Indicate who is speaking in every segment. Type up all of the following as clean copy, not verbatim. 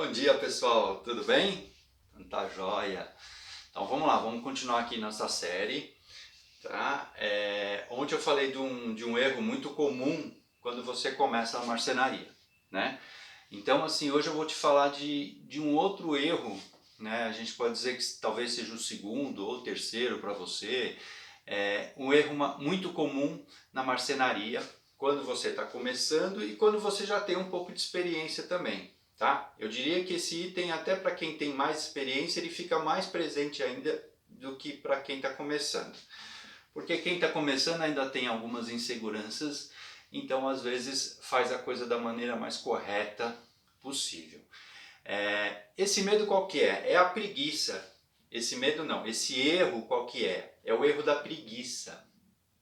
Speaker 1: Bom dia, pessoal, tudo bem? Tá joia. Então vamos lá, vamos continuar aqui nossa série, tá? Ontem eu falei de um erro muito comum quando você começa a marcenaria, né? Então, assim, hoje eu vou te falar de um outro erro, né? A gente pode dizer que talvez seja o segundo ou terceiro para você. Um erro muito comum na marcenaria quando você está começando e quando você já tem um pouco de experiência também, tá? Eu diria que esse item, até para quem tem mais experiência, ele fica mais presente ainda do que para quem está começando. Porque quem está começando ainda tem algumas inseguranças, então às vezes faz a coisa da maneira mais correta possível. Esse medo qual que é? É a preguiça. Esse medo não, esse erro qual que é? É o erro da preguiça.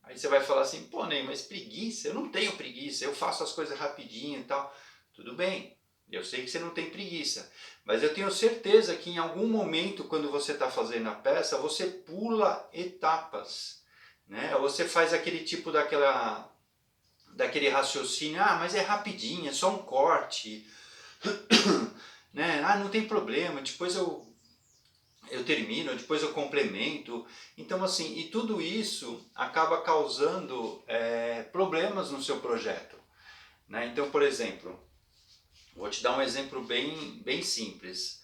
Speaker 1: Aí você vai falar assim, pô Ney, mas preguiça? Eu não tenho preguiça, eu faço as coisas rapidinho e tal. Tudo bem, eu sei que você não tem preguiça, mas eu tenho certeza que em algum momento, quando você está fazendo a peça, você pula etapas, né? Você faz aquele tipo daquele raciocínio, mas é rapidinho, é só um corte, né? Não tem problema, depois eu termino, depois eu complemento. Então, assim, e tudo isso acaba causando problemas no seu projeto, né? Então, por exemplo, vou te dar um exemplo bem simples.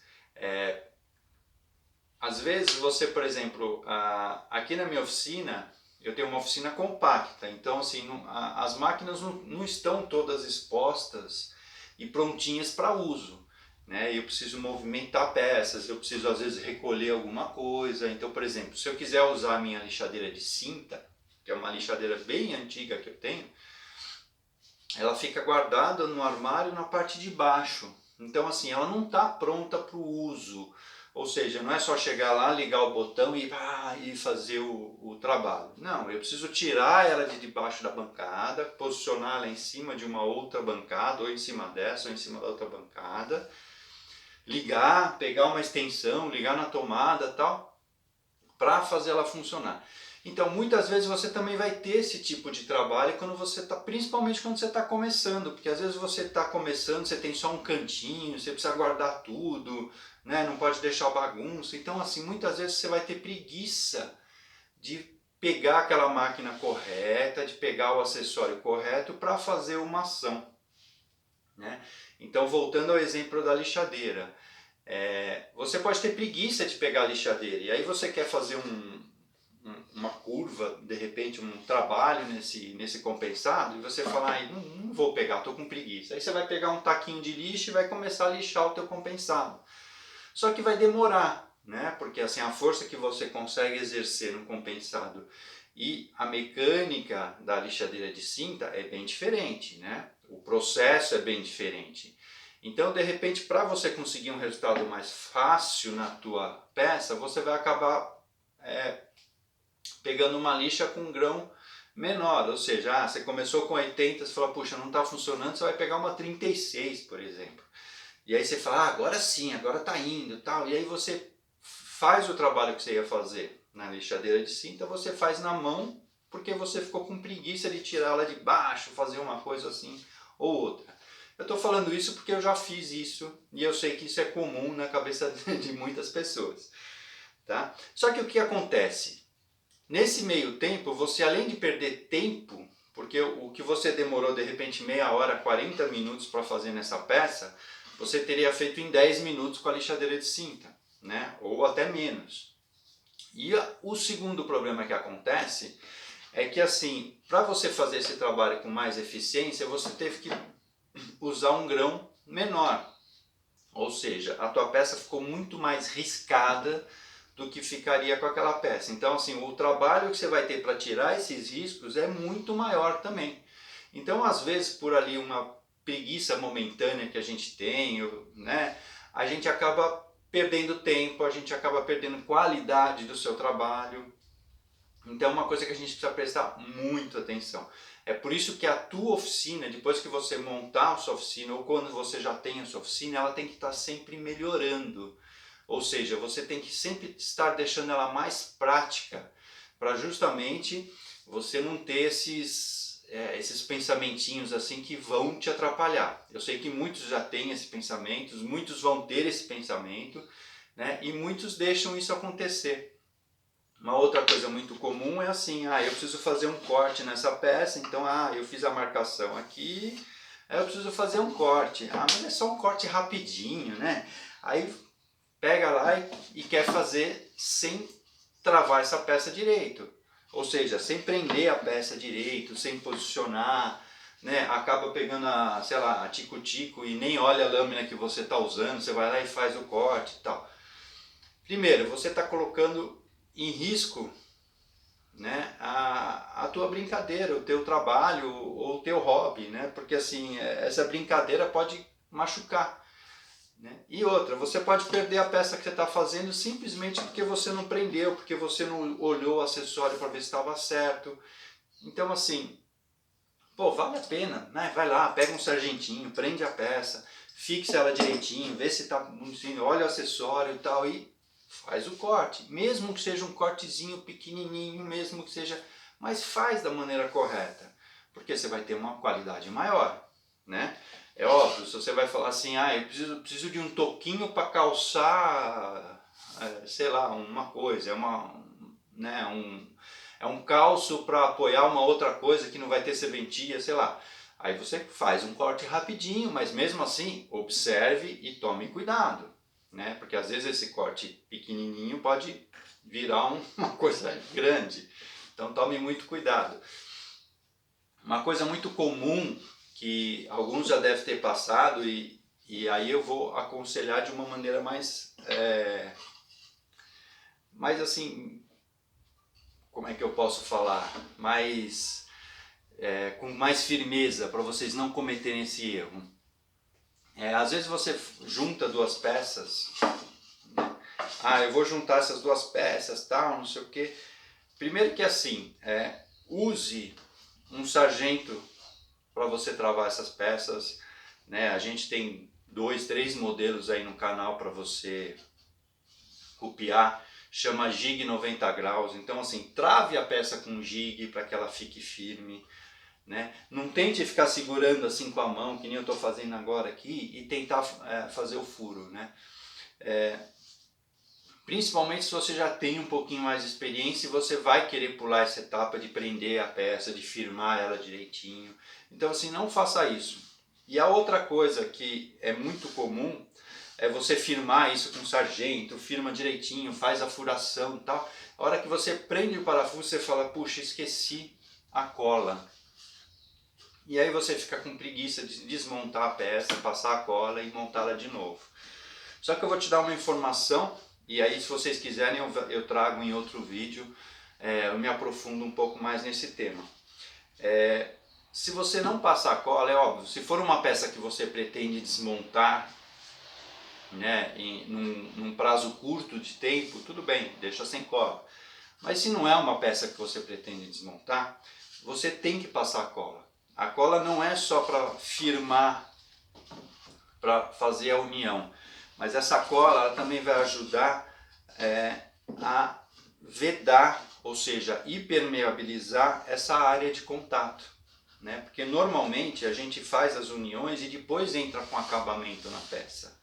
Speaker 1: Às vezes você, por exemplo, aqui na minha oficina, eu tenho uma oficina compacta, então assim, as máquinas não estão todas expostas e prontinhas para uso, né? Eu preciso movimentar peças, eu preciso às vezes recolher alguma coisa. Então, por exemplo, se eu quiser usar a minha lixadeira de cinta, que é uma lixadeira bem antiga que eu tenho, ela fica guardada no armário na parte de baixo. Então assim, ela não está pronta para o uso. Ou seja, não é só chegar lá, ligar o botão e fazer o trabalho. Não, eu preciso tirar ela de debaixo da bancada, posicionar ela em cima de uma outra bancada, ou em cima dessa, ou em cima da outra bancada, ligar, pegar uma extensão, ligar na tomada e tal, para fazer ela funcionar. Então, muitas vezes você também vai ter esse tipo de trabalho quando você está, principalmente quando você está começando, porque às vezes você está começando, você tem só um cantinho, você precisa guardar tudo, né? Não pode deixar bagunça. Então, assim, muitas vezes você vai ter preguiça de pegar aquela máquina correta, de pegar o acessório correto para fazer uma ação, né? Então, voltando ao exemplo da lixadeira, você pode ter preguiça de pegar a lixadeira e aí você quer fazer uma curva, de repente um trabalho nesse compensado, e você fala, não vou pegar, estou com preguiça. Aí você vai pegar um taquinho de lixo e vai começar a lixar o teu compensado. Só que vai demorar, né? Porque assim, a força que você consegue exercer no compensado e a mecânica da lixadeira de cinta é bem diferente, né? O processo é bem diferente. Então, de repente, para você conseguir um resultado mais fácil na tua peça, você vai acabar pegando uma lixa com um grão menor, ou seja, você começou com 80, você fala, puxa, não está funcionando, você vai pegar uma 36, por exemplo. E aí você fala, agora sim, agora está indo, tal. E aí você faz o trabalho que você ia fazer na lixadeira de cinta, você faz na mão, porque você ficou com preguiça de tirá-la de baixo, fazer uma coisa assim ou outra. Eu estou falando isso porque eu já fiz isso e eu sei que isso é comum na cabeça de muitas pessoas, tá? Só que o que acontece? Nesse meio tempo, você além de perder tempo, porque o que você demorou de repente meia hora, 40 minutos para fazer nessa peça, você teria feito em 10 minutos com a lixadeira de cinta, né? Ou até menos. E o segundo problema que acontece é que assim, para você fazer esse trabalho com mais eficiência, você teve que usar um grão menor. Ou seja, a tua peça ficou muito mais riscada do que ficaria com aquela peça. Então, assim, o trabalho que você vai ter para tirar esses riscos é muito maior também. Então, às vezes, por ali uma preguiça momentânea que a gente tem, né, a gente acaba perdendo tempo, a gente acaba perdendo qualidade do seu trabalho. Então, é uma coisa que a gente precisa prestar muito atenção. É por isso que a tua oficina, depois que você montar a sua oficina, ou quando você já tem a sua oficina, ela tem que estar sempre melhorando. Ou seja, você tem que sempre estar deixando ela mais prática, para justamente você não ter esses pensamentinhos assim que vão te atrapalhar. Eu sei que muitos já têm esse pensamento, muitos vão ter esse pensamento, né? E muitos deixam isso acontecer. Uma outra coisa muito comum é assim, eu preciso fazer um corte nessa peça, então eu fiz a marcação aqui, aí eu preciso fazer um corte. Mas é só um corte rapidinho, né? Aí pega lá e quer fazer sem travar essa peça direito. Ou seja, sem prender a peça direito, sem posicionar, né? Acaba pegando a tico-tico e nem olha a lâmina que você está usando, você vai lá e faz o corte e tal. Primeiro, você está colocando em risco, né, a tua brincadeira, o teu trabalho ou o teu hobby, né? Porque assim, essa brincadeira pode machucar. Né? E outra, você pode perder a peça que você está fazendo simplesmente porque você não prendeu, porque você não olhou o acessório para ver se estava certo. Então assim, vale a pena, né? Vai lá, pega um sargentinho, prende a peça, fixa ela direitinho, vê se está bonitinho, olha o acessório e tal, e faz o corte. Mesmo que seja um cortezinho pequenininho, mesmo que seja... Mas faz da maneira correta, porque você vai ter uma qualidade maior, né? É óbvio, se você vai falar assim, eu preciso de um toquinho para calçar, sei lá, uma coisa, é um calço para apoiar uma outra coisa que não vai ter serventia, sei lá. Aí você faz um corte rapidinho, mas mesmo assim, observe e tome cuidado, né? Porque às vezes esse corte pequenininho pode virar uma coisa grande, então tome muito cuidado. Uma coisa muito comum que alguns já devem ter passado e aí eu vou aconselhar de uma maneira mais assim, como é que eu posso falar, com mais firmeza para vocês não cometerem esse erro. Às vezes você junta duas peças, né? Eu vou juntar essas duas peças, tal, não sei o que. Primeiro que assim, use um sargento para você travar essas peças, né? A gente tem 2, 3 modelos aí no canal para você copiar, chama jig 90 graus, então assim, trave a peça com jig para que ela fique firme, né? Não tente ficar segurando assim com a mão, que nem eu estou fazendo agora aqui, e tentar fazer o furo, né? Principalmente se você já tem um pouquinho mais de experiência e você vai querer pular essa etapa de prender a peça, de firmar ela direitinho. Então assim, não faça isso. E a outra coisa que é muito comum é você firmar isso com sargento, firma direitinho, faz a furação e tal. A hora que você prende o parafuso, você fala, puxa, esqueci a cola. E aí você fica com preguiça de desmontar a peça, passar a cola e montá-la de novo. Só que eu vou te dar uma informação, e aí se vocês quiserem eu trago em outro vídeo, eu me aprofundo um pouco mais nesse tema. Se você não passar a cola, é óbvio, se for uma peça que você pretende desmontar, né, num prazo curto de tempo, tudo bem, deixa sem cola. Mas se não é uma peça que você pretende desmontar, você tem que passar a cola. A cola não é só para firmar, para fazer a união, mas essa cola ela também vai ajudar a vedar, ou seja, impermeabilizar essa área de contato, né? Porque normalmente a gente faz as uniões e depois entra com acabamento na peça.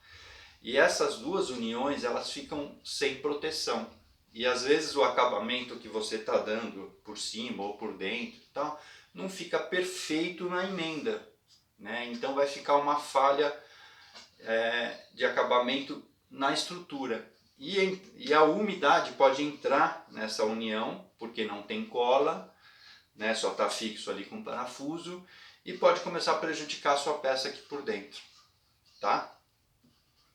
Speaker 1: E essas duas uniões elas ficam sem proteção. E às vezes o acabamento que você está dando por cima ou por dentro tal, não fica perfeito na emenda, né? Então vai ficar uma falha de acabamento na estrutura. E a umidade pode entrar nessa união, porque não tem cola, né? Só está fixo ali com parafuso, e pode começar a prejudicar a sua peça aqui por dentro, tá?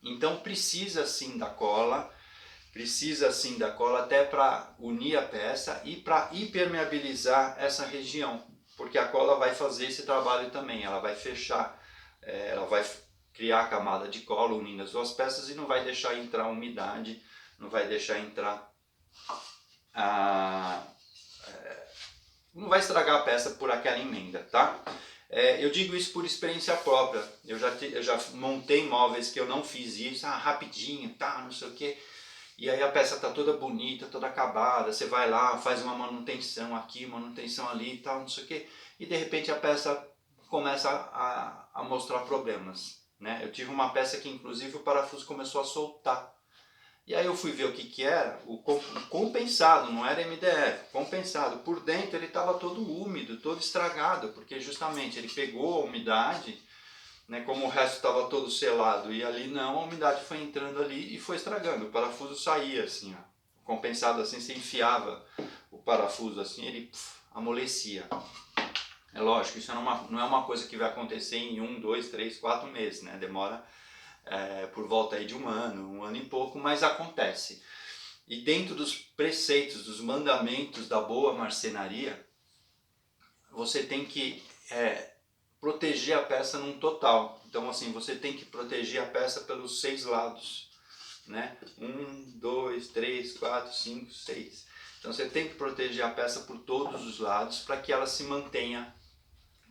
Speaker 1: Então precisa sim da cola até para unir a peça e para impermeabilizar essa região, porque a cola vai fazer esse trabalho também, ela vai fechar, ela vai criar a camada de cola unindo as duas peças e não vai deixar entrar umidade, não vai deixar entrar não vai estragar a peça por aquela emenda, tá? Eu digo isso por experiência própria, eu já montei móveis que eu não fiz isso, rapidinho, tá, não sei o que, e aí a peça está toda bonita, toda acabada, você vai lá, faz uma manutenção aqui, manutenção ali e tal, não sei o que, e de repente a peça começa a mostrar problemas, né? Eu tive uma peça que inclusive o parafuso começou a soltar. E aí eu fui ver o que era, o compensado, não era MDF, compensado. Por dentro ele estava todo úmido, todo estragado, porque justamente ele pegou a umidade, né, como o resto estava todo selado e ali não, a umidade foi entrando ali e foi estragando. O parafuso saía assim, ó, compensado assim, você enfiava o parafuso assim, ele amolecia. É lógico, isso não é uma coisa que vai acontecer em 1, 2, 3, 4 meses, né? Demora por volta aí de um ano e pouco, mas acontece. E dentro dos preceitos, dos mandamentos da boa marcenaria, você tem que proteger a peça num total. Então assim, você tem que proteger a peça pelos 6 lados, né? 1, 2, 3, 4, 5, 6. Então você tem que proteger a peça por todos os lados para que ela se mantenha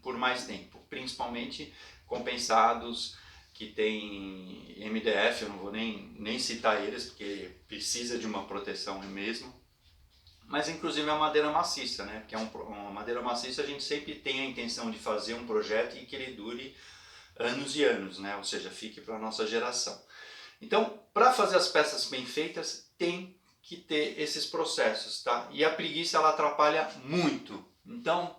Speaker 1: por mais tempo, principalmente compensados que tem MDF, eu não vou nem citar eles porque precisa de uma proteção mesmo, mas inclusive a madeira maciça, né? Porque uma madeira maciça a gente sempre tem a intenção de fazer um projeto e que ele dure anos e anos, né? Ou seja, fique para a nossa geração. Então, para fazer as peças bem feitas, tem que ter esses processos, tá? E a preguiça ela atrapalha muito. Então,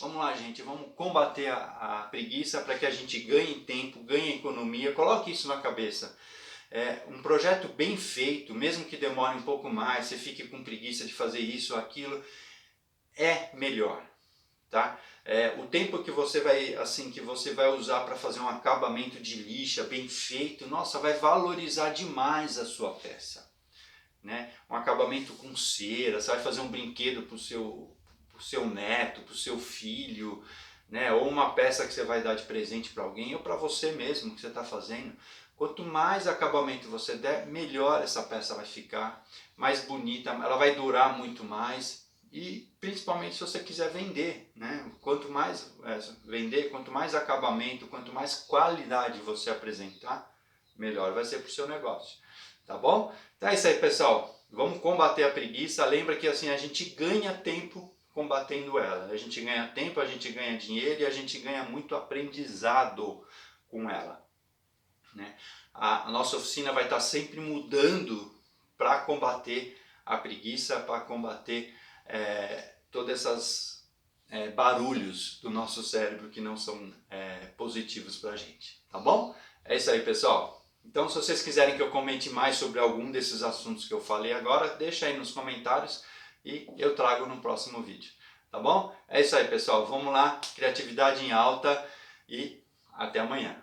Speaker 1: vamos lá, gente, vamos combater a preguiça para que a gente ganhe tempo, ganhe economia. Coloque isso na cabeça. Um projeto bem feito, mesmo que demore um pouco mais, você fique com preguiça de fazer isso ou aquilo, é melhor, tá? O tempo que você vai usar para fazer um acabamento de lixa bem feito, nossa, vai valorizar demais a sua peça, né? Um acabamento com cera, você vai fazer um brinquedo para o seu neto, para o seu filho, né? Ou uma peça que você vai dar de presente para alguém ou para você mesmo que você está fazendo. Quanto mais acabamento você der, melhor essa peça vai ficar, mais bonita, ela vai durar muito mais e principalmente se você quiser vender, né? Quanto mais vender, quanto mais acabamento, quanto mais qualidade você apresentar, melhor vai ser para o seu negócio, tá bom? Então é isso aí, pessoal, vamos combater a preguiça. Lembra que assim a gente ganha tempo combatendo ela, a gente ganha tempo, a gente ganha dinheiro e a gente ganha muito aprendizado com ela, né? A nossa oficina vai estar sempre mudando para combater a preguiça, para combater todos esses barulhos do nosso cérebro que não são positivos para a gente, tá bom? É isso aí, pessoal. Então, se vocês quiserem que eu comente mais sobre algum desses assuntos que eu falei agora, deixa aí nos comentários e eu trago no próximo vídeo, tá bom? É isso aí, pessoal. Vamos lá, criatividade em alta e até amanhã.